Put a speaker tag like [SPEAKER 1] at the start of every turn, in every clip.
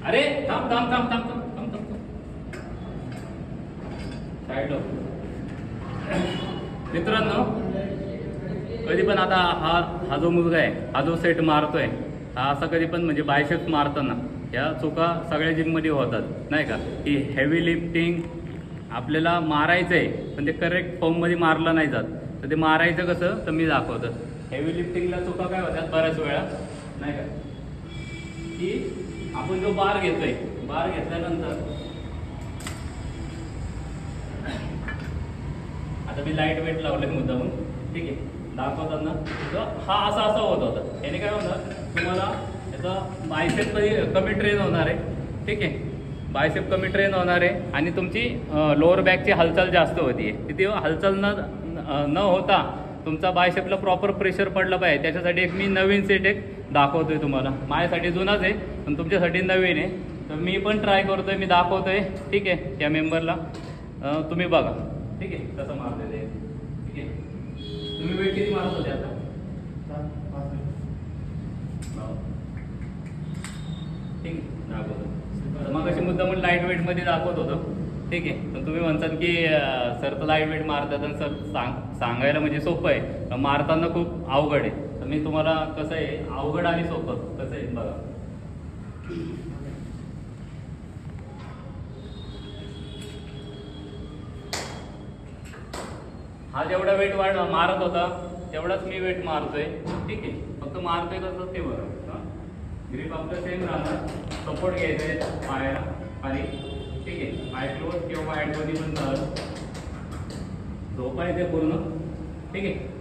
[SPEAKER 1] अरे थांब थांब थांब थांब थांब थांब साईड लो. मित्रांनो, कधी पण आता हा जो मुलगा आहे, हा जो सेट मारतोय, हा असा कधी पण म्हणजे बायसेप्स मारताना ह्या चुका सगळ्या जिममध्ये होतात नाही का. की हेवी लिफ्टिंग आपल्याला मारायचं आहे पण ते करेक्ट फॉर्ममध्ये मारलं नाही जात. तर ते मारायचं कसं तर मी दाखवतो. हेवी लिफ्टिंगला चुका काय होतात बऱ्याच वेळा नाही का, की आपण जो बार घेतोय, बार घेतल्यानंतर आता मी लाईट वेट लावले मुद्दामून, ठीक आहे, दाखवताना तर हा असा होत होता. याने काय होणार, तुम्हाला याचा बायसेप कमी ट्रेन होणार आहे, ठीक आहे, बायसेप कमी ट्रेन होणार आहे आणि तुमची लोअर बॅकची हालचाल जास्त होती आहे. तिथे हालचाल न होता तुमचा बायसेपला प्रॉपर प्रेशर पडलं पाहिजे. त्याच्यासाठी एक मी नवीन सेट एक दाखवतोय तुम्हाला. माझ्यासाठी जुनाच आहे पण तुमच्यासाठी नवीन आहे. तर मी पण ट्राय करतोय, मी दाखवतोय, ठीक आहे, या मेंबरला तुम्ही बघा, ठीक आहे, कसं मारते ते, ठीक आहे. तुम्ही वेट किती मारत होते आता? ठीक आहे, दाखवतो. मग अशी मुद्दा म्हणून लाईट वेटमध्ये दाखवत होतो, ठीक आहे. तर तुम्ही म्हणतात की सर तर लाईट वेट मारतात आणि सर सांगायला म्हणजे सोपं आहे, मारताना खूप अवघड आहे. तर मी तुम्हाला कसं आहे अवघड आणि सोपं कसं आहे बघा. हा जेवढा वेट मारत होता तेवढाच मी वेट मारतोय, ठीक आहे. फक्त मारतोय कसं ते बघा. ग्रिप आपलं सेम राहणार, सपोर्ट घ्यायचंय पायाला खाली, ठीक आहे. पाय क्लोज किंवा पाय दोन्ही पण झालं, झोपायचे पूर्ण, ठीक आहे.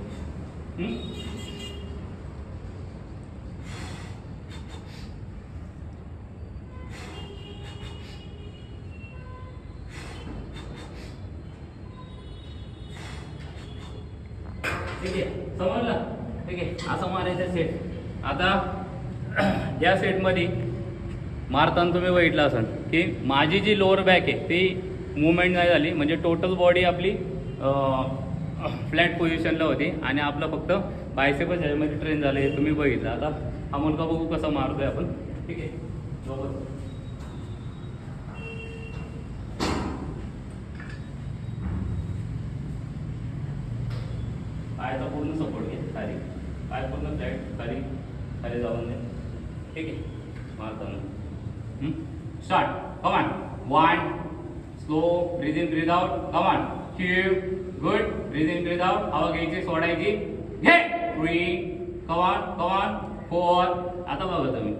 [SPEAKER 1] ठीक आहे, समजलं, ठीक आहे. असं मारायचं सेट. आता या सेटमध्ये मारताना तुम्ही बघितलं असाल की माझी जी लोअर बॅक आहे ती मुवमेंट नाही झाली, म्हणजे टोटल बॉडी आपली फ्लॅट पोझिशनला होती आणि आपलं फक्त बायसेपच ह्याच्यामध्ये ट्रेन झालं हे तुम्ही बघितलं. आता हा मुलगा बघू कसा मारतोय आपण, ठीक आहे. पायाचा पूर्ण सपोर्ट घे खाली, पाय पूर्ण फ्लॅट खाली खाली जाऊन दे, ठीक आहे. मारताना start, come on, 1 slow, breathe in breathe out, come on, 2 good, breathe in breathe out, हवा घ्यायची सोडायची, घे, 3 कम ऑन 4. आता बघा तुम्ही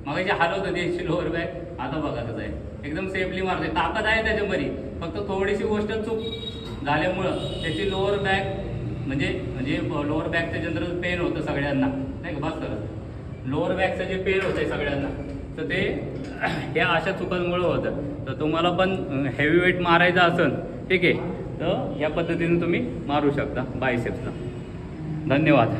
[SPEAKER 1] मगाशी हलवत होती याची लोअर बॅक, आता बघा कसं आहे, एकदम सेफली मारते. ताकद आहे त्याच्यामध्ये, फक्त थोडीशी गोष्ट चूक झाल्यामुळं त्याची लोअर बॅक म्हणजे लोअर बॅकचं जनरल पेन होतं सगळ्यांना नाही का. बस तर लोअर बॅकचं जे पेन होतंय सगळ्यांना, तर ते ह्या अशा चुकांमुळे होतं. तर तुम्हाला पण हेवी वेट मारायचं असेल, ठीक आहे, तर ह्या पद्धतीने तुम्ही मारू शकता बायसेप्सला. धन्यवाद.